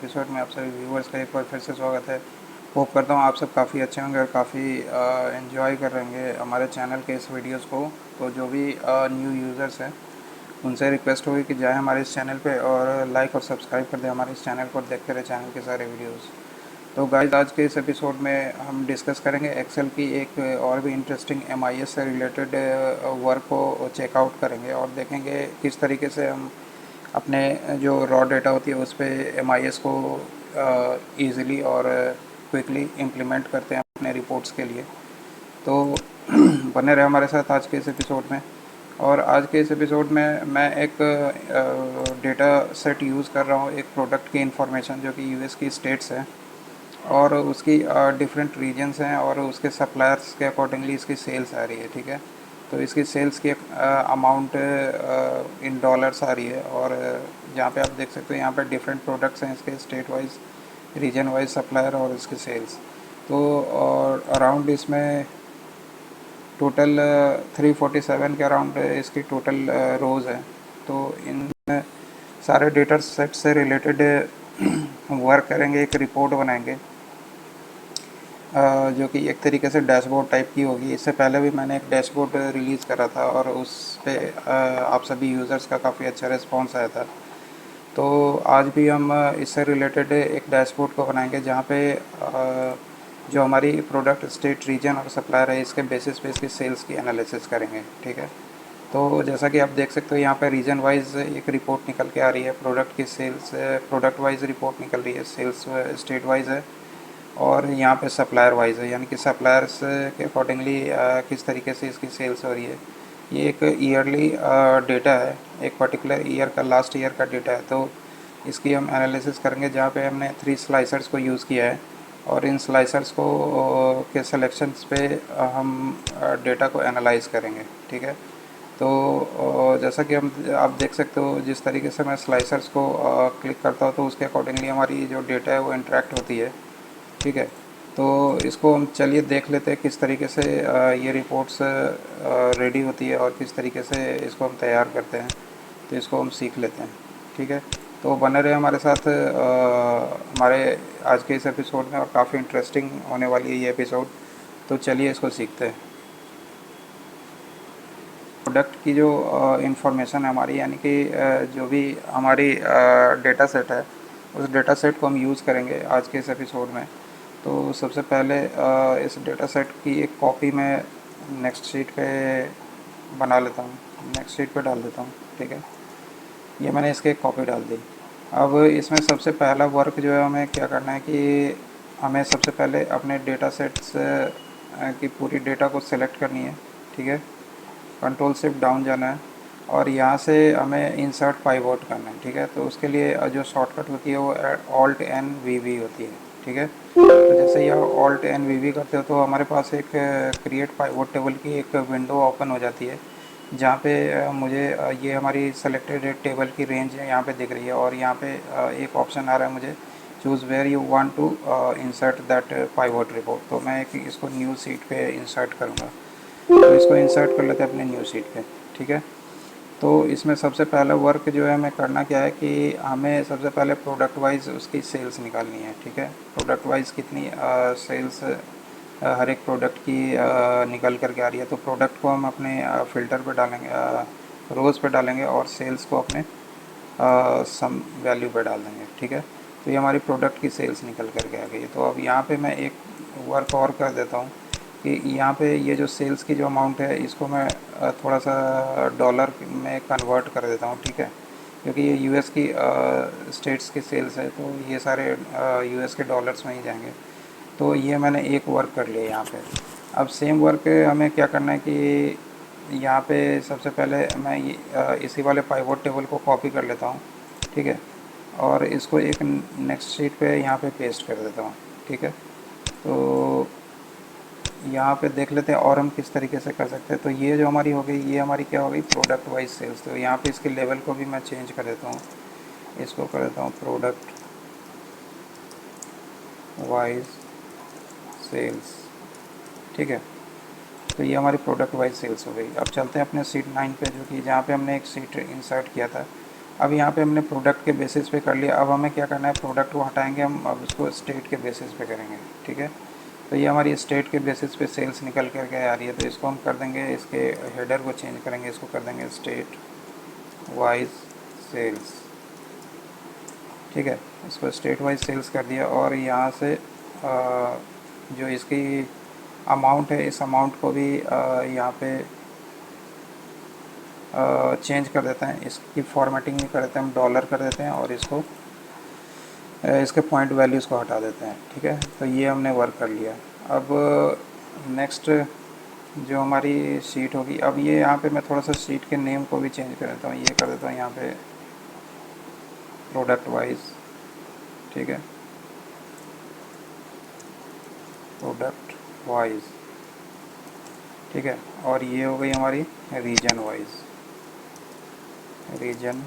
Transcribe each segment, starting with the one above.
Episode में आप सभी व्यूअर्स का एक बार फिर से स्वागत है। होप करता हूँ आप सब काफ़ी अच्छे होंगे और काफ़ी एंजॉय कर रहे होंगे हमारे चैनल के इस वीडियोस को। तो जो भी न्यू यूज़र्स हैं उनसे रिक्वेस्ट होगी कि जाए हमारे इस चैनल पे और लाइक और सब्सक्राइब कर दें हमारे इस चैनल को और देखते रहे चैनल के सारे वीडियोस। तो गाइस आज के इस एपिसोड में हम डिस्कस करेंगे एक्सेल की एक और भी इंटरेस्टिंग एमआईएस से रिलेटेड वर्क को चेकआउट करेंगे और देखेंगे किस तरीके से हम अपने जो रॉ डेटा होती है उस पर एमआईएस को ईज़िली और क्विकली इम्प्लीमेंट करते हैं अपने रिपोर्ट्स के लिए। तो बने रहे हमारे साथ आज के इस एपिसोड में। और आज के इस एपिसोड में मैं एक डेटा सेट यूज़ कर रहा हूँ, एक प्रोडक्ट की इंफॉर्मेशन जो कि यूएस की स्टेट्स है और उसकी डिफरेंट रीजन्स हैं और उसके सप्लायर्स के अकॉर्डिंगली इसकी सेल्स आ रही है। ठीक है, तो इसकी सेल्स की अमाउंट इन डॉलर्स आ रही है और जहाँ पे आप देख सकते हो यहाँ पे डिफरेंट प्रोडक्ट्स हैं इसके state wise, region wise supplier और इसकी सेल्स। तो और अराउंड इसमें टोटल 347 के अराउंड इसकी टोटल रोज़ है। तो इन सारे डेटा सेट से रिलेटेड वर्क करेंगे, एक रिपोर्ट बनाएंगे जो कि एक तरीके से डैशबोर्ड टाइप की होगी। इससे पहले भी मैंने एक डैशबोर्ड रिलीज़ करा था और उस पे आप सभी यूज़र्स का काफ़ी अच्छा रिस्पॉन्स आया था। तो आज भी हम इससे रिलेटेड एक डैशबोर्ड को बनाएंगे जहाँ पे जो हमारी प्रोडक्ट स्टेट रीजन और सप्लायर है इसके बेसिस पे इसकी सेल्स की एनालिसिस करेंगे। ठीक है, तो जैसा कि आप देख सकते हो यहाँ पे रीजन वाइज एक रिपोर्ट निकल के आ रही है, प्रोडक्ट की सेल्स प्रोडक्ट वाइज रिपोर्ट निकल रही है, सेल्स स्टेट वाइज है और यहाँ पे सप्लायर वाइज है, यानी कि सप्लायर्स के अकॉर्डिंगली किस तरीके से इसकी सेल्स हो रही है। ये एक ईयरली डेटा है, एक पर्टिकुलर ईयर का लास्ट ईयर का डेटा है। तो इसकी हम एनालिसिस करेंगे जहाँ पे हमने 3 स्लाइसर्स को यूज़ किया है और इन स्लाइसर्स को के सिलेक्शंस पे हम डेटा को एनालाइज करेंगे। ठीक है, तो जैसा कि हम आप देख सकते हो जिस तरीके से मैं स्लाइसर्स को क्लिक करता हूँ तो उसके अकॉर्डिंगली हमारी जो डेटा है वो इंटरेक्ट होती है। ठीक है, तो इसको हम चलिए देख लेते हैं किस तरीके से ये रिपोर्ट्स रेडी होती है और किस तरीके से इसको हम तैयार करते हैं। तो इसको हम सीख लेते हैं। ठीक है, तो बने रहे हमारे साथ हमारे आज के इस एपिसोड में और काफ़ी इंटरेस्टिंग होने वाली है ये एपिसोड। तो चलिए इसको सीखते हैं। प्रोडक्ट की जो इंफॉर्मेशन है हमारी, यानी कि जो भी हमारी डेटा सेट है उस डेटा सेट को हम यूज़ करेंगे आज के इस एपिसोड में। तो सबसे पहले इस डेटा सेट की एक कॉपी मैं नेक्स्ट शीट पे बना लेता हूँ, नेक्स्ट शीट पे डाल देता हूँ। ठीक है, ये मैंने इसके एक कॉपी डाल दी। अब इसमें सबसे पहला वर्क जो है हमें क्या करना है कि हमें सबसे पहले अपने डेटा सेट्स की पूरी डेटा को सिलेक्ट करनी है। ठीक है, कंट्रोल शिफ्ट डाउन जाना है और यहाँ से हमें इंसर्ट पाइवोट करना है। ठीक है, तो उसके लिए जो शॉर्टकट होती है वो ऑल्ट एन वी वी होती है। ठीक है, तो जैसे यह ऑल्ट एन वी वी करते हो तो हमारे पास एक क्रिएट पाइवोट टेबल की एक विंडो ओपन हो जाती है जहाँ पे मुझे ये हमारी सेलेक्टेड टेबल की रेंज यहाँ पे दिख रही है और यहाँ पे एक ऑप्शन आ रहा है मुझे choose where you want to insert that pivot report. तो मैं एक इसको न्यू सीट पे इंसर्ट करूँगा। तो इसको इंसर्ट कर लेते हैं अपने न्यू सीट पे। ठीक है, तो इसमें सबसे पहला वर्क जो है हमें करना क्या है कि हमें सबसे पहले प्रोडक्ट वाइज उसकी सेल्स निकालनी है। ठीक है, प्रोडक्ट वाइज कितनी सेल्स हर एक प्रोडक्ट की निकल करके आ रही है। तो प्रोडक्ट को हम अपने फ़िल्टर पे डालेंगे, रोज़ पे डालेंगे और सेल्स को अपने सम वैल्यू पे डाल देंगे। ठीक है, तो ये हमारी प्रोडक्ट की सेल्स निकल करके आ गई है। तो अब यहाँ पे मैं एक वर्क और कर देता हूँ कि यहाँ पे ये जो सेल्स की जो अमाउंट है इसको मैं थोड़ा सा डॉलर में कन्वर्ट कर देता हूँ। ठीक है, क्योंकि ये यूएस की स्टेट्स की सेल्स है तो ये सारे यूएस के डॉलर्स में ही जाएंगे। तो ये मैंने एक वर्क कर लिया यहाँ पे। अब सेम वर्क हमें क्या करना है कि यहाँ पे सबसे पहले मैं इसी वाले पाइवोट टेबल को कॉपी कर लेता हूँ। ठीक है, और इसको एक नेक्स्ट शीट पे यहाँ पे पेस्ट कर देता हूँ। ठीक है, तो यहाँ पे देख लेते हैं और हम किस तरीके से कर सकते हैं। तो ये जो हमारी हो गई, ये हमारी क्या हो गई, प्रोडक्ट वाइज सेल्स। तो यहाँ पे इसके लेवल को भी मैं चेंज कर देता हूँ, इसको कर देता हूँ प्रोडक्ट वाइज सेल्स। ठीक है, तो ये हमारी प्रोडक्ट वाइज सेल्स हो गई। अब चलते हैं अपने सीट 9 पे, जो कि जहाँ पे हमने एक सीट इंसर्ट किया था। अब यहाँ पे हमने प्रोडक्ट के बेसिस पे कर लिया। अब हमें क्या करना है, प्रोडक्ट को हटाएंगे हम, अब इसको स्टेट के बेसिस पे करेंगे। ठीक है, तो ये हमारी स्टेट के बेसिस पे सेल्स निकल करके आ रही है, तो इसको हम कर देंगे, इसके हेडर को चेंज करेंगे, इसको कर देंगे स्टेट वाइज सेल्स। ठीक है, इसको स्टेट वाइज सेल्स कर दिया, और यहाँ से जो इसकी अमाउंट है, इस अमाउंट को भी यहाँ पे चेंज कर देते हैं, इसकी फॉर्मेटिंग भी कर देते हैं, हम डॉलर कर देते हैं, और इसको इसके पॉइंट वैल्यूज़ को हटा देते हैं। ठीक है, तो ये हमने वर्क कर लिया। अब नेक्स्ट जो हमारी शीट होगी, अब ये यहाँ पे मैं थोड़ा सा शीट के नेम को भी चेंज कर देता हूँ, ये कर देता हूँ यहाँ पे प्रोडक्ट वाइज। ठीक है, प्रोडक्ट वाइज। ठीक है, और ये हो गई हमारी रीजन वाइज, रीजन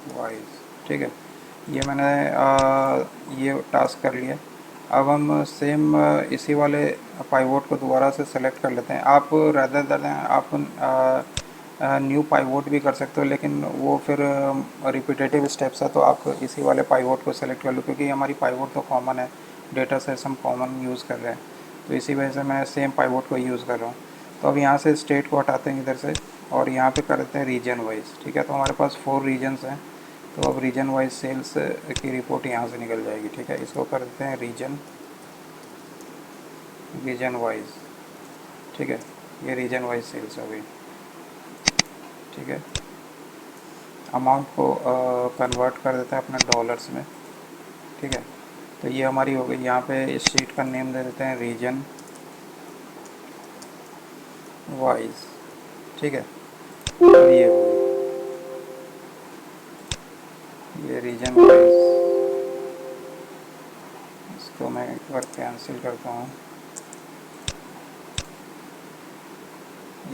वाइज। ठीक है, ये मैंने ये टास्क कर लिया। अब हम सेम इसी वाले पाइवोट को दोबारा से सेलेक्ट कर लेते हैं। आप रदर देन आप न्यू पाइवोट भी कर सकते हो, लेकिन वो फिर रिपीटेटिव स्टेप्स है, तो आप इसी वाले पाइवोट को सेलेक्ट कर लो, क्योंकि हमारी पाइवोट तो कॉमन है, डेटा सेट्स हम कॉमन यूज़ कर रहे हैं, तो इसी वजह से मैं सेम पाइवोट को यूज़ कर रहा हूँ। तो अब यहाँ से स्टेट को हटाते हैं इधर से, और यहाँ पे कर देते हैं रीजन वाइज। ठीक है, तो हमारे पास 4 रीजन्स हैं, तो अब रीजन वाइज सेल्स की रिपोर्ट यहाँ से निकल जाएगी। ठीक है, इसको कर देते हैं रीजन वाइज। ठीक है, ये रीजन वाइज सेल्स हो गई। ठीक है, अमाउंट को कन्वर्ट कर देते हैं अपने डॉलर्स में। ठीक है, तो ये हमारी हो गई। यहाँ पे इस शीट का नेम दे देते हैं रीजन वाइज। ठीक है, तो ये हो गई, ये रीजन वाइज। इसको मैं एक बार कैंसिल करता हूँ,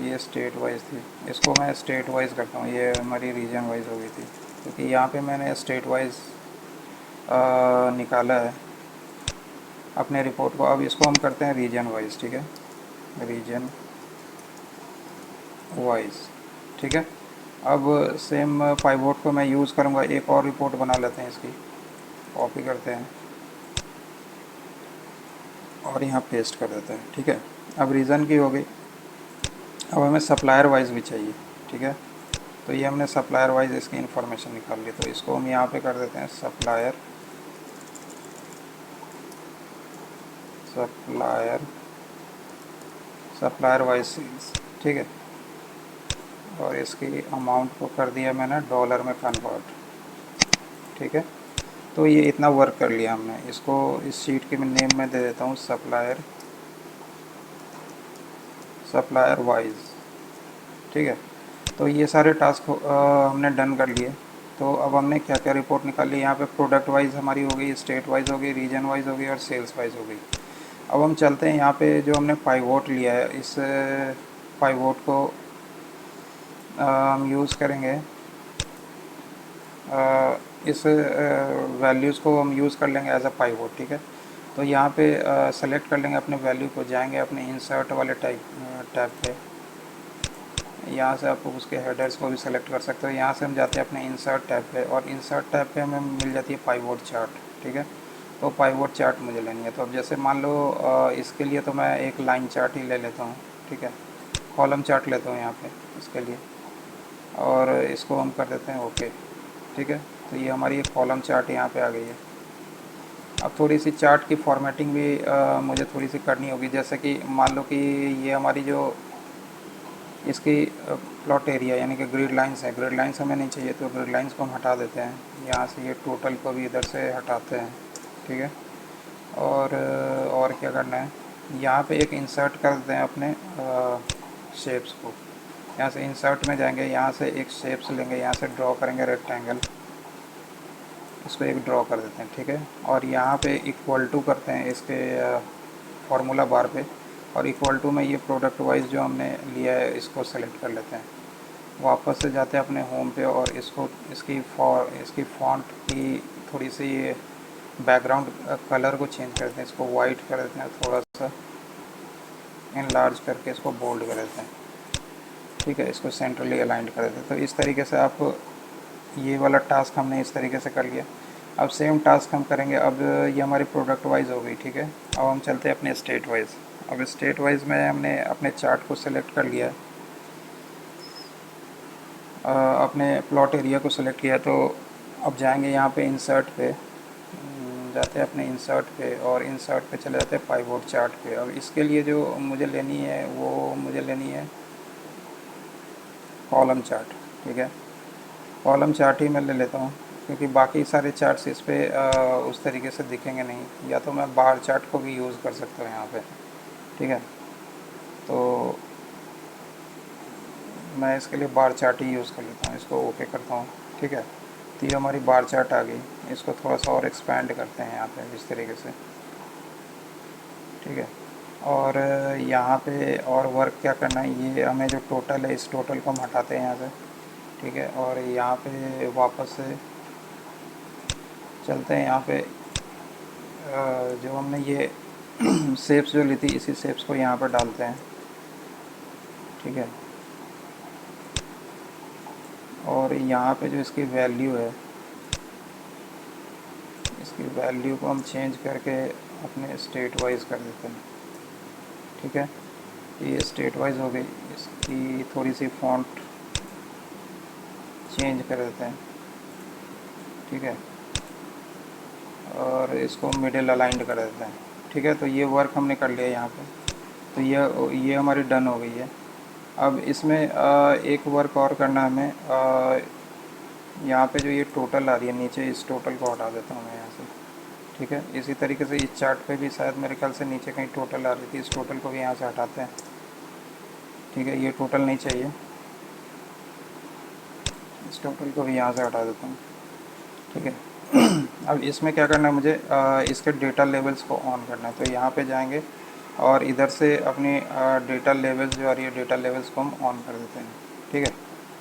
ये स्टेट वाइज थी, इसको मैं स्टेट वाइज करता हूँ, ये हमारी रीजन वाइज हो गई थी, क्योंकि यहाँ पे मैंने स्टेट वाइज निकाला है अपने रिपोर्ट को। अब इसको हम करते हैं रीजन वाइज। ठीक है, रीजन वाइज। ठीक है, अब सेम पाइवोट को मैं यूज़ करूँगा, एक और रिपोर्ट बना लेते हैं, इसकी कॉपी करते हैं और यहाँ पेस्ट कर देते हैं। ठीक है, अब रीज़न की हो गई। अब हमें सप्लायर वाइज भी चाहिए। ठीक है, तो ये हमने सप्लायर वाइज इसकी इन्फॉर्मेशन निकाल ली, तो इसको हम यहाँ पे कर देते हैं सप्लायर सप्लायर वाइज सेल्स। ठीक है, और इसकी अमाउंट को कर दिया मैंने डॉलर में कन्वर्ट। ठीक है, तो ये इतना वर्क कर लिया हमने। इसको इस शीट के नेम में दे देता हूँ सप्लायर वाइज। ठीक है, तो ये सारे टास्क हमने डन कर लिए। तो अब हमने क्या क्या रिपोर्ट निकाली, यहाँ पे प्रोडक्ट वाइज हमारी हो गई, स्टेट वाइज हो गई, रीजन वाइज हो गई, और सेल्स वाइज हो गई। अब हम चलते हैं यहाँ पे, जो हमने पाइवोट लिया है, इस पाइवोट को हम यूज़ करेंगे, इस वैल्यूज़ को हम यूज़ कर लेंगे एज अ पाइवोट। ठीक है, तो यहाँ पे सेलेक्ट कर लेंगे अपने वैल्यू को, जाएंगे अपने इंसर्ट वाले टैब पे, यहाँ से आप उसके हेडर्स को भी सेलेक्ट कर सकते हो। यहाँ से हम जाते हैं अपने इंसर्ट टैब पे, और इंसर्ट टैब पे हमें मिल जाती है पाइवोट चार्ट। ठीक है, तो पाइवोट चार्ट मुझे लेनी है, तो अब जैसे मान लो इसके लिए तो मैं एक लाइन चार्ट ही ले लेता हूँ। ठीक है, कॉलम चार्ट लेता हूँ यहाँ पे इसके लिए, और इसको हम कर देते हैं ओके। ठीक है, तो ये हमारी एक कॉलम चार्ट यहाँ पे आ गई है। अब थोड़ी सी चार्ट की फॉर्मेटिंग भी मुझे थोड़ी सी करनी होगी, जैसे कि मान लो कि ये हमारी जो इसकी प्लॉट एरिया यानी कि ग्रिड लाइंस है, ग्रिड लाइंस हमें नहीं चाहिए, तो ग्रिड लाइंस को हम हटा देते हैं यहाँ से, ये टोटल को भी इधर से हटाते हैं। ठीक है, और क्या करना है, यहाँ पे एक इंसर्ट कर देते हैं अपने शेप्स को। यहाँ से इंसर्ट में जाएंगे, यहाँ से एक शेप्स लेंगे, यहाँ से ड्रॉ करेंगे रेक्टेंगल, इसको एक ड्रॉ कर देते हैं। ठीक है, और यहाँ पे इक्वल टू करते हैं इसके फार्मूला बार पे, और इक्वल टू में ये प्रोडक्ट वाइज जो हमने लिया है इसको सेलेक्ट कर लेते हैं। वापस से जाते हैं अपने होम पे, और इसको इसकी फॉन्ट की थोड़ी सी ये बैकग्राउंड कलर को चेंज करते हैं, इसको वाइट कर देते हैं, थोड़ा सा इनलार्ज करके इसको बोल्ड कर देते हैं। ठीक है, इसको सेंट्रली अलाइंड कर देते हैं। तो इस तरीके से आप ये वाला टास्क हमने इस तरीके से कर लिया। अब सेम टास्क हम करेंगे। अब ये हमारी प्रोडक्ट वाइज हो गई, ठीक है। अब हम चलते हैं अपने स्टेट वाइज। अब स्टेट वाइज में हमने अपने चार्ट को सिलेक्ट कर लिया है, अपने प्लॉट एरिया को सिलेक्ट किया। तो अब जाएंगे यहाँ पे इंसर्ट पे, जाते हैं अपने इंसर्ट पे और इंसर्ट पे चले जाते हैं पाइवोट चार्ट पे। अब इसके लिए जो मुझे लेनी है वो मुझे लेनी है कॉलम चार्ट, ठीक है। कॉलम चार्ट ही मैं ले लेता हूँ, क्योंकि बाकी सारे चार्ट्स इस पर उस तरीके से दिखेंगे नहीं। या तो मैं बार चार्ट को भी यूज़ कर सकता हूँ यहाँ पे, ठीक है। तो मैं इसके लिए बार चार्ट ही यूज़ कर लेता हूँ, इसको ओके करता हूँ, ठीक है। तो ये हमारी बार चार्ट आ गई। इसको थोड़ा सा और एक्सपैंड करते हैं यहाँ पे इस तरीके से, ठीक है। और यहाँ पे और वर्क क्या करना है, ये हमें जो टोटल है इस टोटल को हम हटाते हैं यहाँ से, ठीक है। और यहाँ पे वापस से चलते हैं। यहाँ पे जो हमने ये शेप्स जो ली थी, इसी शेप्स को यहाँ पर डालते हैं, ठीक है। और यहाँ पे जो इसकी वैल्यू है, इसकी वैल्यू को हम चेंज करके अपने स्टेट वाइज कर देते हैं, ठीक है। ये स्टेट वाइज हो गई। इसकी थोड़ी सी फॉन्ट चेंज कर देते हैं, ठीक है। और इसको मिडिल अलाइंड कर देते हैं, ठीक है। तो ये वर्क हमने कर लिया यहाँ पे। तो ये हमारी डन हो गई है। अब इसमें एक वर्क और करना है हमें। यहाँ पे जो ये टोटल आ रही है नीचे, इस टोटल को हटा देता हूँ मैं यहाँ से, ठीक है। इसी तरीके से इस चार्ट पे भी शायद मेरे ख्याल से नीचे कहीं टोटल आ रही थी, इस टोटल को भी यहाँ से हटाते हैं, ठीक है। ये टोटल नहीं चाहिए, इस टोटल को भी यहाँ से हटा देता हूँ, ठीक है। अब इसमें क्या करना है मुझे, इसके डेटा लेवल्स को ऑन करना है। तो यहाँ पे जाएंगे और इधर से अपनी डेटा लेवल्स जो आ रही है, डेटा लेवल्स को हम ऑन कर देते हैं, ठीक है।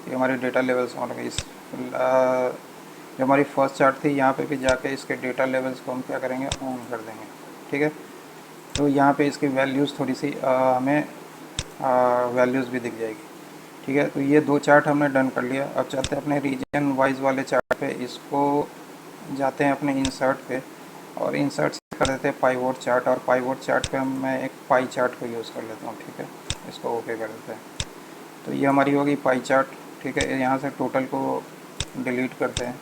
ये हमारी डेटा लेवल्स ऑन हो गई। जो हमारी फर्स्ट चार्ट थी, यहाँ पे भी जाके इसके डेटा लेवल्स को हम क्या करेंगे, ऑन कर देंगे, ठीक है। तो यहाँ पे इसकी वैल्यूज़ थोड़ी सी हमें वैल्यूज़ भी दिख जाएगी, ठीक है। तो ये दो चार्ट हमने डन कर लिया। अब चलते हैं अपने रीजन वाइज वाले चार्ट पे। इसको जाते हैं अपने इंसर्ट पे और इंसर्ट से कर देते हैं पाइवोट चार्ट। और पाइवोट चार्ट पे हम मैं एक पाई चार्ट को यूज़ कर लेता हूँ, ठीक है। इसको ओके कर देते हैं। तो ये हमारी होगी पाई चार्ट, ठीक है। यहाँ से टोटल को डिलीट करते हैं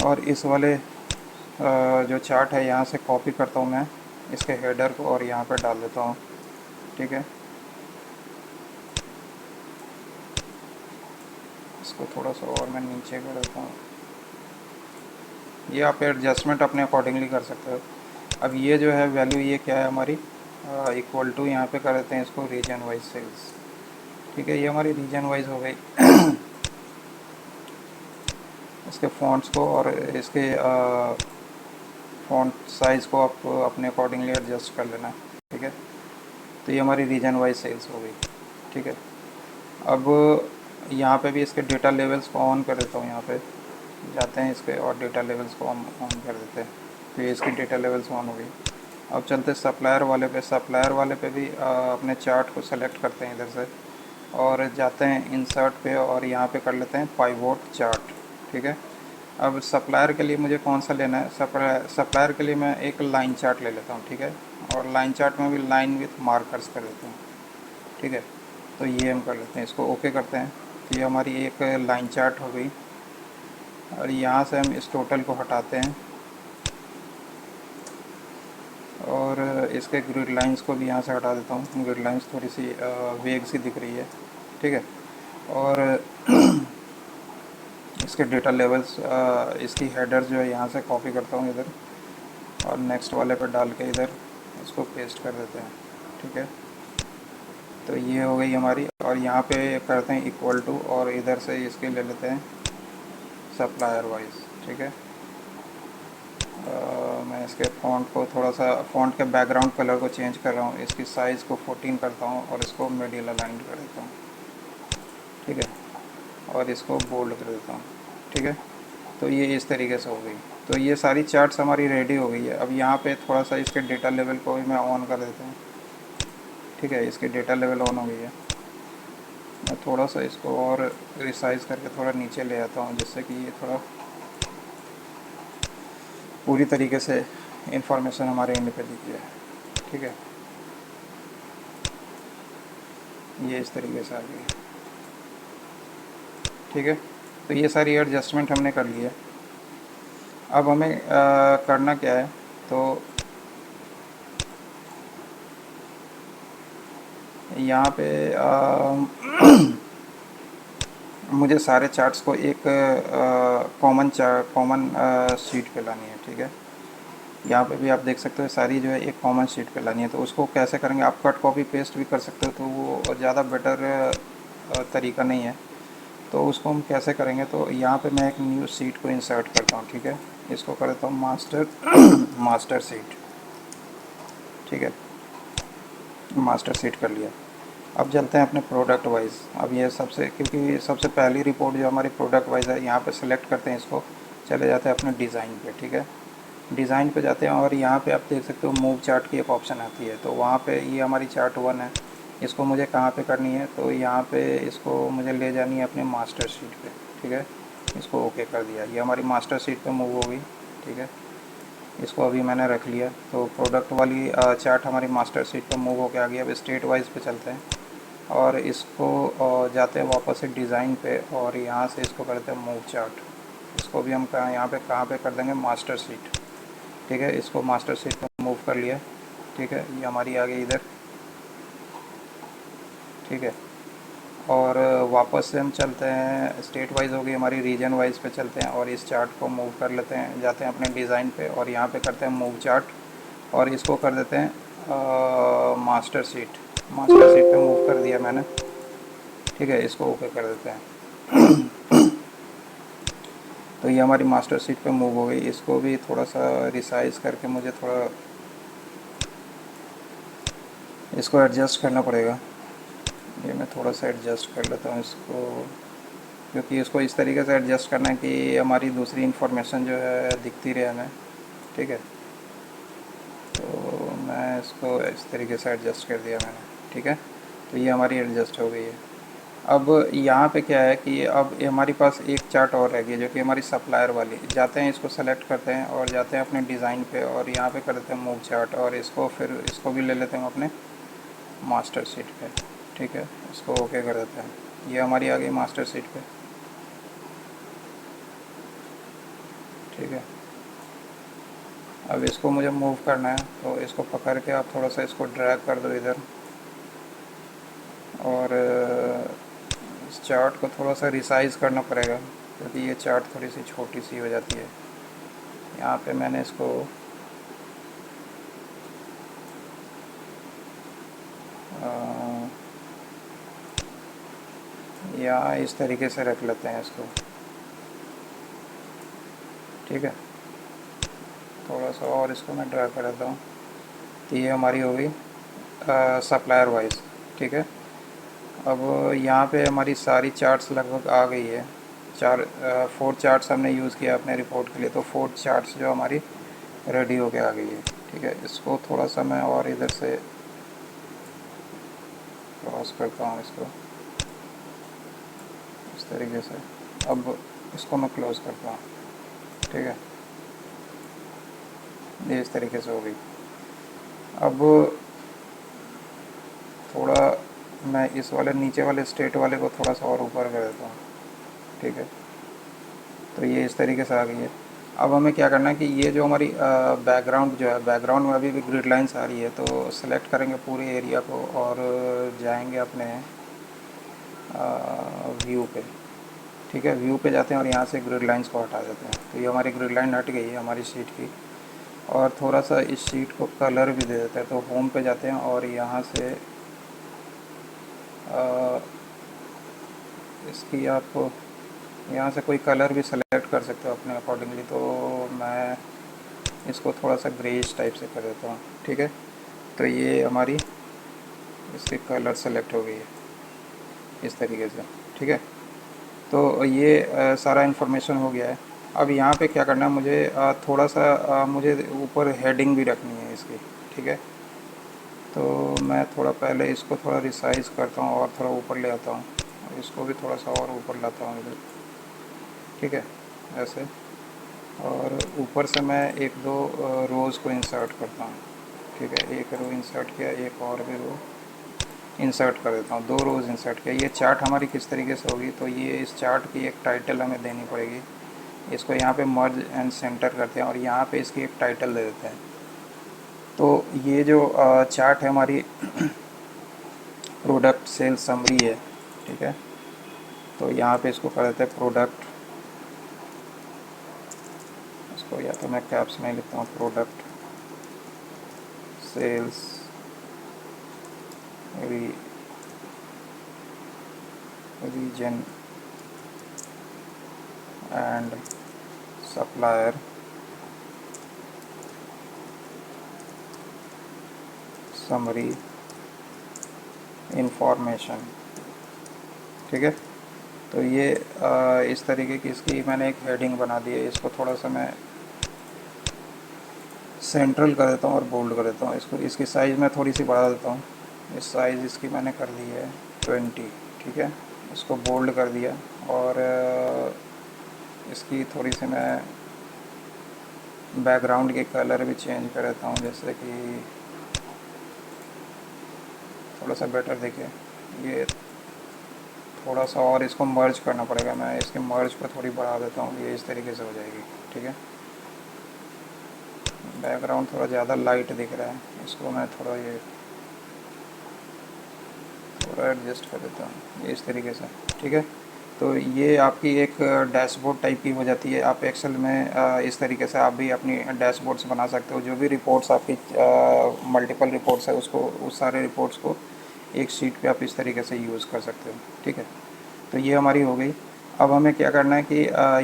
और इस वाले जो चार्ट है यहाँ से कॉपी करता हूँ मैं इसके हेडर को और यहाँ पर डाल देता हूँ, ठीक है। इसको थोड़ा सा और मैं नीचे कर देता हूँ। ये आप एडजस्टमेंट अपने अकॉर्डिंगली कर सकते हो। अब ये जो है वैल्यू, ये क्या है हमारी, इक्वल टू यहाँ पे कर देते हैं इसको रीजन वाइज सेल्स, ठीक है। ये हमारी रीजन वाइज हो गई। इसके फ़ॉन्ट्स को और इसके फ़ॉन्ट साइज़ को आप अपने अकॉर्डिंगली एडजस्ट कर लेना, ठीक है। तो ये हमारी रीजन वाइज सेल्स हो गई, ठीक है। अब यहाँ पे भी इसके डेटा लेवल्स को ऑन कर देता हूँ। यहाँ पे जाते हैं इसके और डेटा लेवल्स को ऑन कर देते हैं। तो ये इसकी डेटा लेवल्स ऑन हो गई। अब चलते सप्लायर वाले पे। सप्लायर वाले पे भी अपने चार्ट को सेलेक्ट करते हैं इधर से और जाते हैं इंसर्ट पे और यहाँ पे कर लेते हैं पाइवोट चार्ट, ठीक है। अब सप्लायर के लिए मुझे कौन सा लेना है, सप्लायर के लिए मैं एक लाइन चार्ट ले लेता हूँ, ठीक है। और लाइन चार्ट में भी लाइन विथ मार्कर्स कर देता हूँ, ठीक है। तो ये हम कर लेते हैं, इसको ओके करते हैं। तो ये हमारी एक लाइन चार्ट हो गई। और यहाँ से हम इस टोटल को हटाते हैं और इसके ग्रिड लाइंस को भी यहाँ से हटा देता हूँ। ग्रिड लाइंस थोड़ी सी वेग सी दिख रही है, ठीक है। और इसके डेटा लेवल्स, इसकी हेडर्स जो है यहाँ से कॉपी करता हूँ इधर और नेक्स्ट वाले पर डाल के इधर इसको पेस्ट कर देते हैं, ठीक है। तो ये हो गई हमारी। और यहाँ पे करते हैं इक्वल टू और इधर से इसके ले लेते हैं सप्लायर वाइज, ठीक है। मैं इसके फ़ॉन्ट को थोड़ा सा, फ़ॉन्ट के बैकग्राउंड कलर को चेंज कर रहा हूँ। इसकी साइज़ को 14 करता हूँ और इसको मिडिल अलाइंड कर देता हूँ, ठीक है। और इसको बोल्ड कर देता हूँ, ठीक है। तो ये इस तरीके से हो गई। तो ये सारी चार्ट्स हमारी रेडी हो गई है। अब यहाँ पे थोड़ा सा इसके डेटा लेवल को भी मैं ऑन कर देता हूँ, ठीक है। इसकी डेटा लेवल ऑन हो गई है। मैं थोड़ा सा इसको और रिसाइज करके थोड़ा नीचे ले आता हूँ, जिससे कि ये थोड़ा पूरी तरीके से इंफॉर्मेशन हमारे इन पे दिखी है। ठीक है, ये इस तरीके से आ गई। ठीक है, तो ये सारी एडजस्टमेंट हमने कर ली है। अब हमें करना क्या है, तो यहाँ पे मुझे सारे चार्ट्स को एक कॉमन शीट पे लानी है। ठीक है, यहाँ पे भी आप देख सकते हो सारी जो है एक कॉमन शीट पे लानी है। तो उसको कैसे करेंगे, आप कट कॉपी पेस्ट भी कर सकते हो, तो वो ज़्यादा बेटर तरीका नहीं है। तो उसको हम कैसे करेंगे, तो यहाँ पे मैं एक न्यू शीट को इंसर्ट करता हूँ। ठीक है, इसको कर देता हूँ मास्टर मास्टर शीट। ठीक है, मास्टर शीट कर लिया। अब चलते हैं अपने प्रोडक्ट वाइज। अब ये सबसे, क्योंकि सबसे पहली रिपोर्ट जो हमारी प्रोडक्ट वाइज है, यहाँ पे सेलेक्ट करते हैं इसको, चले जाते हैं अपने डिज़ाइन पे। ठीक है, डिज़ाइन पे जाते हैं और यहाँ पे आप देख सकते हो मूव चार्ट की एक ऑप्शन आती है। तो वहाँ पे ये हमारी चार्ट 1 है, इसको मुझे कहाँ पे करनी है, तो यहाँ पे इसको मुझे ले जानी है अपने मास्टर शीट पे। ठीक है, इसको ओके कर दिया, ये हमारी मास्टर शीट पे मूव हो गई। ठीक है, इसको अभी मैंने रख लिया। तो प्रोडक्ट वाली चार्ट हमारी मास्टर शीट पे मूव होकर आ गई। अब स्टेट वाइज पे चलते हैं और इसको जाते हैं वापस से डिज़ाइन पे, और यहाँ से इसको करते हैं मूव चार्ट। इसको भी हम यहाँ पे कहाँ पे कर देंगे, मास्टर शीट। ठीक है, इसको मास्टर शीट पे मूव कर लिया। ठीक है, ये हमारी आ गई इधर। ठीक है, और वापस से हम चलते हैं, स्टेट वाइज हो गई हमारी, रीजन वाइज पे चलते हैं और इस चार्ट को मूव कर लेते हैं, जाते हैं अपने डिज़ाइन पे और यहाँ पे करते हैं मूव चार्ट और इसको कर देते हैं मास्टर शीट। मास्टर शीट पे मूव कर दिया मैंने। ठीक है, इसको ओके कर देते हैं। तो ये हमारी मास्टर शीट पे मूव हो गई। इसको भी थोड़ा सा रिसाइज करके मुझे थोड़ा इसको एडजस्ट करना पड़ेगा। ये मैं थोड़ा सा एडजस्ट कर लेता हूँ इसको, क्योंकि इसको इस तरीके से एडजस्ट करना है कि हमारी दूसरी इन्फॉर्मेशन जो है दिखती रहे हमें। ठीक है, तो मैं इसको इस तरीके से एडजस्ट कर दिया मैंने। ठीक है, तो ये हमारी एडजस्ट हो गई है। अब यहाँ पे क्या है कि अब हमारे पास एक चार्ट और रह गई, जो कि हमारी सप्लायर वाली। जाते हैं, इसको सेलेक्ट करते हैं और जाते हैं अपने डिज़ाइन पे और यहाँ पे कर देते हैं मूव चार्ट और इसको फिर इसको भी ले लेते हैं अपने मास्टर शीट पे। ठीक है, इसको ओके कर देते हैं। ये हमारी आ गई मास्टर शीट पे। ठीक है, अब इसको मुझे मूव करना है, तो इसको पकड़ के आप थोड़ा सा इसको ड्रैग कर दो इधर, और इस चार्ट को थोड़ा सा रिसाइज़ करना पड़ेगा, क्योंकि ये चार्ट थोड़ी सी छोटी सी हो जाती है। यहाँ पे मैंने इसको यहाँ इस तरीके से रख लेते हैं इसको। ठीक है, थोड़ा सा और इसको मैं ड्रा कर देता हूँ। तो ये हमारी हो गई सप्लायर वाइज। ठीक है, अब यहाँ पे हमारी सारी चार्ट्स लगभग आ गई है। 4 चार्ट्स हमने यूज़ किया अपने रिपोर्ट के लिए, तो 4 चार्ट्स जो हमारी रेडी होके आ गई है। ठीक है, इसको थोड़ा सा मैं और इधर से क्रॉस करता हूँ इसको इस तरीके से। अब इसको मैं क्लोज करता हूँ। ठीक है, ये इस तरीके से हो गई। अब थोड़ा मैं इस वाले नीचे वाले स्टेट वाले को थोड़ा सा और ऊपर कर देता हूँ। ठीक है, तो ये इस तरीके से आ गई है। अब हमें क्या करना है कि ये जो हमारी बैकग्राउंड जो है, बैकग्राउंड में अभी भी ग्रिड लाइंस आ रही है, तो सेलेक्ट करेंगे पूरे एरिया को और जाएंगे अपने व्यू पे। ठीक है, व्यू पे जाते हैं और यहाँ से ग्रिड लाइंस को हटा देते हैं। तो ये हमारी ग्रिड लाइन हट गई है हमारी शीट की। और थोड़ा सा इस शीट को कलर भी दे देते हैं। तो होम पे जाते हैं और यहाँ से इसकी आप यहाँ से कोई कलर भी सेलेक्ट कर सकते हो अपने अकॉर्डिंगली। तो मैं इसको थोड़ा सा ग्रेइश टाइप से कर देता हूँ। ठीक है, तो ये हमारी इसकी कलर सेलेक्ट हो गई है इस तरीके से। ठीक है, तो ये सारा इन्फॉर्मेशन हो गया है। अब यहाँ पे क्या करना है, मुझे थोड़ा सा मुझे ऊपर हेडिंग भी रखनी है इसकी। ठीक है, तो मैं थोड़ा पहले इसको थोड़ा रिसाइज़ करता हूँ और थोड़ा ऊपर ले आता हूँ। इसको भी थोड़ा सा और ऊपर लाता हूँ इधर, ठीक है, ऐसे। और ऊपर से मैं एक दो रोज़ को इंसर्ट करता हूँ, ठीक है, एक रो इंसर्ट किया, एक और भी रो इंसर्ट कर देता हूँ, दो रोज़ इंसर्ट किया। ये चार्ट हमारी किस तरीके से होगी, तो ये इस चार्ट की एक टाइटल हमें देनी पड़ेगी। इसको यहाँ पे मर्ज एंड सेंटर करते हैं और यहाँ पे इसकी एक टाइटल दे देते हैं। तो ये जो चार्ट है हमारी प्रोडक्ट सेल समरी है, ठीक है। तो यहाँ पे इसको कर देते हैं प्रोडक्ट, इसको या तो मैं कैप्स में लिखता हूँ, product sales region and supplier summary information, ठीक है। तो ये इस तरीके की इसकी मैंने एक हेडिंग बना दी है। इसको थोड़ा सा मैं सेंट्रल कर देता हूँ और बोल्ड कर देता हूँ। इसको इसकी साइज़ मैं थोड़ी सी बढ़ा देता हूँ। इस साइज़ इसकी मैंने कर दी है 20, ठीक है। इसको बोल्ड कर दिया और इसकी थोड़ी सी मैं बैकग्राउंड के कलर भी चेंज कर देता हूँ, जैसे कि थोड़ा सा बेटर दिखे। ये थोड़ा सा और इसको मर्ज करना पड़ेगा, मैं इसके मर्ज पर थोड़ी बढ़ा देता हूँ, ये इस तरीके से हो जाएगी, ठीक है। बैकग्राउंड थोड़ा ज़्यादा लाइट दिख रहा है, इसको मैं थोड़ा एडजस्ट कर देता हूँ, ये इस तरीके से, ठीक है। तो ये आपकी एक डैशबोर्ड टाइप की हो जाती है। आप एक्सेल में इस तरीके से आप भी अपनी डैशबोर्ड्स बना सकते हो। जो भी रिपोर्ट्स आपकी मल्टीपल रिपोर्ट्स है, उसको उस सारे रिपोर्ट्स को एक शीट पे आप इस तरीके से यूज़ कर सकते हो, ठीक है। तो ये हमारी हो गई। अब हमें क्या करना है कि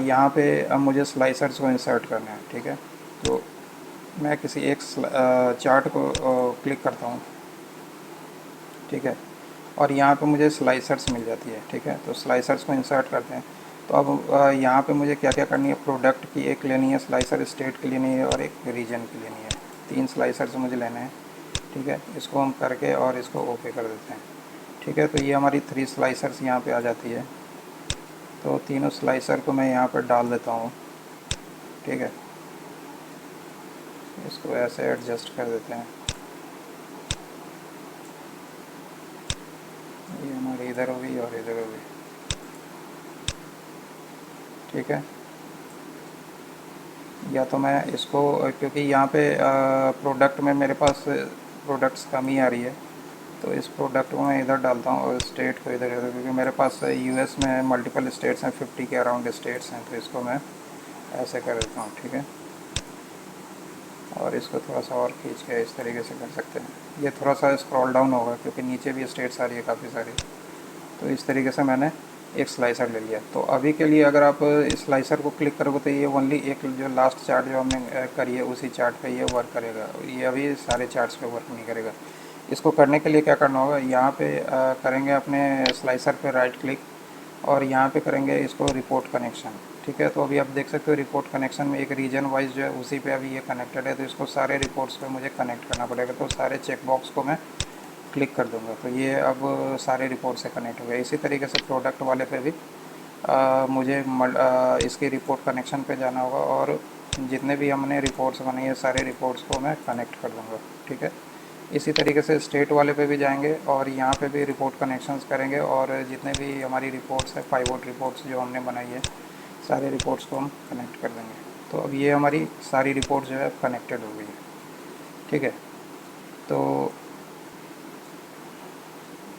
यहाँ पे अब मुझे स्लाइसर्स को इंसर्ट करना है, ठीक है। तो मैं किसी एक चार्ट को क्लिक करता हूँ, ठीक है, और यहाँ पे मुझे स्लाइसर्स मिल जाती है, ठीक है। तो स्लाइसर्स को इंसर्ट करते हैं। तो अब यहाँ पे मुझे क्या क्या करनी है, प्रोडक्ट की एक लेनी है स्लाइसर, स्टेट की लेनी है और एक रीजन की लेनी है। 3 स्लाइसर्स मुझे लेने हैं, ठीक है। इसको हम करके और इसको ओके कर देते हैं, ठीक है। तो ये हमारी 3 स्लाइसर्स यहाँ पे आ जाती है। तो तीनों स्लाइसर को मैं यहाँ पर डाल देता हूँ, ठीक है। इसको ऐसे एडजस्ट कर देते हैं। ये हमारी इधर हो गई और इधर हो गई, ठीक है। या तो मैं इसको, क्योंकि यहाँ पे प्रोडक्ट में मेरे पास प्रोडक्ट्स कम ही आ रही है, तो इस प्रोडक्ट को मैं इधर डालता हूँ और स्टेट को इधर इधर, क्योंकि मेरे पास यूएस में मल्टीपल स्टेट्स हैं, 50 के अराउंड स्टेट्स हैं। तो इसको मैं ऐसे कर देता हूँ, ठीक है। और इसको थोड़ा सा और खींच के इस तरीके से कर सकते हैं। ये थोड़ा सा स्क्रॉल डाउन होगा क्योंकि नीचे भी स्टेट्स आ रही है काफ़ी सारी। तो इस तरीके से मैंने एक स्लाइसर ले लिया। तो अभी के लिए अगर आप इस स्लाइसर को क्लिक करोगे तो ये ओनली एक जो लास्ट चार्ट जो हमने करी है उसी चार्ट पे ये वर्क करेगा, ये अभी सारे चार्ट्स पे वर्क नहीं करेगा। इसको करने के लिए क्या करना होगा, यहाँ पे करेंगे अपने स्लाइसर पे राइट क्लिक और यहाँ पे करेंगे इसको रिपोर्ट कनेक्शन, ठीक है। तो अभी आप देख सकते हो रिपोर्ट कनेक्शन में एक रीजन वाइज जो है उसी पे अभी ये कनेक्टेड है। तो इसको सारे रिपोर्ट्स पे मुझे कनेक्ट करना पड़ेगा। तो सारे चेक बॉक्स को मैं क्लिक कर दूंगा तो ये अब सारे रिपोर्ट से कनेक्ट हो गए। इसी तरीके से प्रोडक्ट वाले पे भी मुझे इसकी रिपोर्ट कनेक्शन पे जाना होगा और जितने भी हमने रिपोर्ट्स बनाई है सारे रिपोर्ट्स को मैं कनेक्ट कर दूंगा, ठीक है। इसी तरीके से स्टेट वाले पे भी जाएंगे और यहाँ पे भी रिपोर्ट कनेक्शंस करेंगे और जितने भी हमारी रिपोर्ट्स है 5 रिपोर्ट्स जो हमने बनाई है सारे रिपोर्ट्स को हम कनेक्ट कर देंगे। तो अब ये हमारी सारी रिपोर्ट जो है कनेक्टेड हो गई है, ठीक है। तो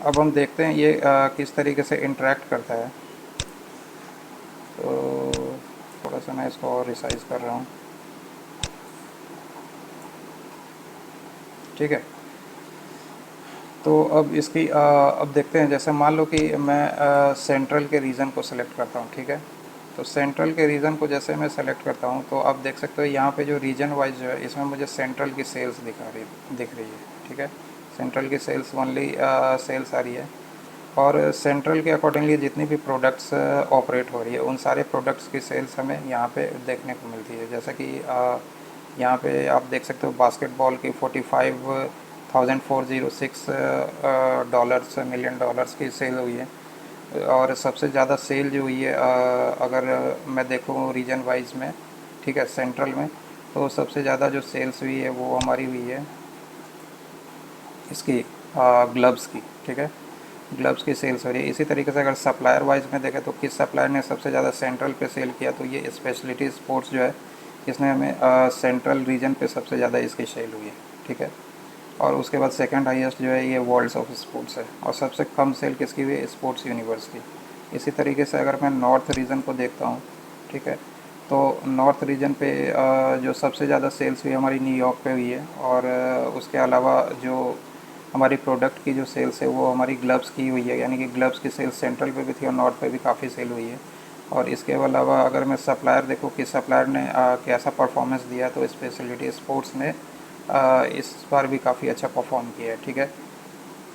अब हम देखते हैं ये किस तरीके से इंटरेक्ट करता है। तो थोड़ा सा मैं इसको और रिसाइज कर रहा हूँ, ठीक है। तो अब इसकी अब देखते हैं, जैसे मान लो कि मैं सेंट्रल के रीजन को सिलेक्ट करता हूँ, ठीक है। तो सेंट्रल के रीजन को जैसे मैं सेलेक्ट करता हूँ तो आप देख सकते हो यहाँ पे जो रीजन वाइज जो है इसमें मुझे सेंट्रल की सेल्स दिख रही है, ठीक है। सेंट्रल की सेल्स ओनली सेल्स आ रही है और सेंट्रल के अकॉर्डिंगली जितनी भी प्रोडक्ट्स ऑपरेट हो रही है उन सारे प्रोडक्ट्स की सेल्स हमें यहाँ पे देखने को मिलती है। जैसा कि यहाँ पे आप देख सकते हो बास्केटबॉल की 45,406 डॉलर्स मिलियन डॉलर्स की सेल हुई है। और सबसे ज़्यादा सेल जो हुई है अगर मैं देखूँ रीजन वाइज में, ठीक है, सेंट्रल में, तो सबसे ज़्यादा जो सेल्स हुई है वो हमारी हुई है इसकी ग्लव्स की, ठीक है, ग्लव्स की सेल्स हो रही है। इसी तरीके से अगर सप्लायर वाइज में देखें तो किस सप्लायर ने सबसे ज़्यादा सेंट्रल पे सेल किया, तो ये स्पेशलिटी स्पोर्ट्स जो है इसने हमें सेंट्रल रीजन पे सबसे ज़्यादा इसकी सेल हुई है, ठीक है। और उसके बाद सेकंड हाईएस्ट जो है ये वर्ल्ड्स ऑफ स्पोर्ट्स है, और सबसे कम सेल किसकी हुई है, स्पोर्ट्स यूनिवर्स की। इसी तरीके से अगर मैं नॉर्थ रीजन को देखता हूँ, ठीक है, तो नॉर्थ रीजन पे जो सबसे ज़्यादा सेल्स हुई हमारी न्यूयॉर्क पे हुई है, और उसके अलावा जो हमारी प्रोडक्ट की जो सेल्स है वो हमारी ग्लव्स की हुई है, यानी कि ग्लव्स की सेल्स सेंट्रल पे भी थी और नॉर्थ पे भी काफ़ी सेल हुई है। और इसके अलावा अगर मैं सप्लायर देखूँ कि सप्लायर ने कैसा परफॉर्मेंस दिया, तो स्पेशलिटी स्पोर्ट्स ने इस बार भी काफ़ी अच्छा परफॉर्म किया है, ठीक है।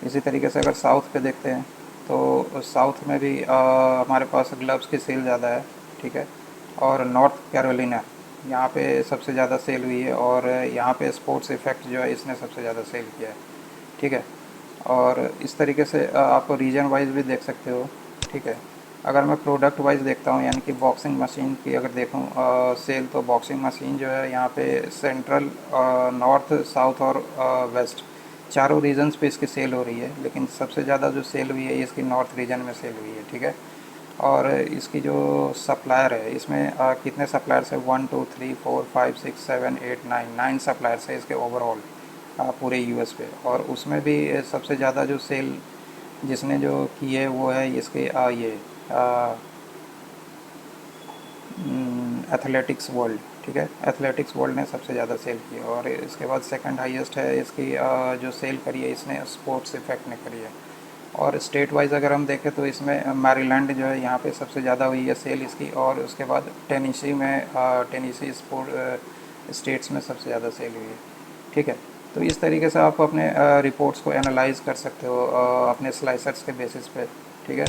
इसी तरीके से अगर साउथ पे देखते हैं तो साउथ में भी हमारे पास ग्लव्स की सेल ज़्यादा है, ठीक है। और नॉर्थ कैरोलिना यहाँ पे सबसे ज़्यादा सेल हुई है, और यहाँ पे स्पोर्ट्स इफेक्ट जो है इसने सबसे ज़्यादा सेल किया है, ठीक है। और इस तरीके से आप रीजन वाइज भी देख सकते हो, ठीक है। अगर मैं प्रोडक्ट वाइज देखता हूँ, यानी कि बॉक्सिंग मशीन की अगर देखूँ सेल, तो बॉक्सिंग मशीन जो है यहाँ पे सेंट्रल, नॉर्थ, साउथ और वेस्ट चारों रीजन्स पे इसकी सेल हो रही है, लेकिन सबसे ज़्यादा जो सेल हुई है इसकी नॉर्थ रीजन में सेल हुई है, ठीक है। और इसकी जो सप्लायर है इसमें कितने सप्लायर्स है, 1 2 3 4 5 6 7 8 9 सप्लायर्स है इसके ओवरऑल पूरे यूएस पे। और उसमें भी सबसे ज़्यादा जो सेल जिसने जो की है वो है इसके ये एथलेटिक्स वर्ल्ड, ठीक है, एथलेटिक्स वर्ल्ड ने सबसे ज़्यादा सेल की है। और इसके बाद सेकंड हाईएस्ट है इसकी जो सेल करी है इसने स्पोर्ट्स इफेक्ट ने करी है। और स्टेट वाइज अगर हम देखें तो इसमें मैरीलैंड जो है यहाँ पे सबसे ज़्यादा हुई है सेल इसकी, और उसके बाद टेनिसी में टेनिसी स्पोर्ट स्टेट्स में सबसे ज़्यादा सेल हुई है, ठीक है। तो इस तरीके से आप अपने रिपोर्ट्स को एनालाइज कर सकते हो अपने स्लाइसर्स के बेसिस पे, ठीक है।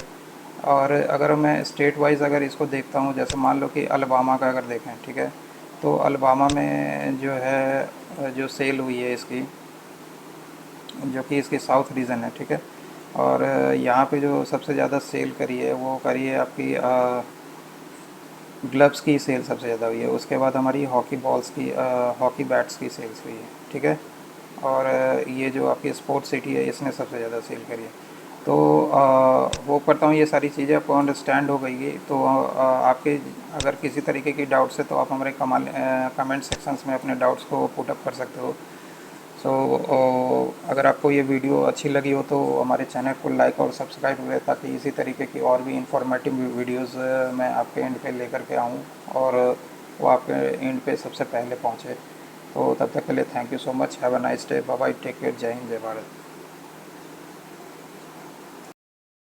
और अगर मैं स्टेट वाइज अगर इसको देखता हूँ, जैसे मान लो कि अलबामा का अगर देखें, ठीक है, तो अलबामा में जो है जो सेल हुई है इसकी, जो कि इसकी साउथ रीजन है, ठीक है। और यहाँ पे जो सबसे ज़्यादा सेल करी है वो करी है आपकी ग्लव्स की सेल सबसे ज़्यादा हुई है। उसके बाद हमारी हॉकी बॉल्स की हॉकी बैट्स की सेल्स हुई है, ठीक है। और ये जो आपकी स्पोर्ट्स सिटी है इसने सबसे ज़्यादा सेल करी है। तो वो करता हूँ ये सारी चीज़ें आपको अंडरस्टैंड हो गई है। तो आपके अगर किसी तरीके की डाउट्स है तो आप हमारे कमेंट सेक्शंस में अपने डाउट्स को पुटअप कर सकते हो। सो अगर आपको ये वीडियो अच्छी लगी हो तो हमारे चैनल को लाइक और सब्सक्राइब करें, ताकि इसी तरीके की और भी इंफॉर्मेटिव वीडियोस मैं आपके एंड पे लेकर के आऊँ, और वो आपके एंड पे सबसे पहले पहुँचे। तो तब तक के लिए thank you so much, have a nice day, bye bye, take care, जय हिंद, जय भारत।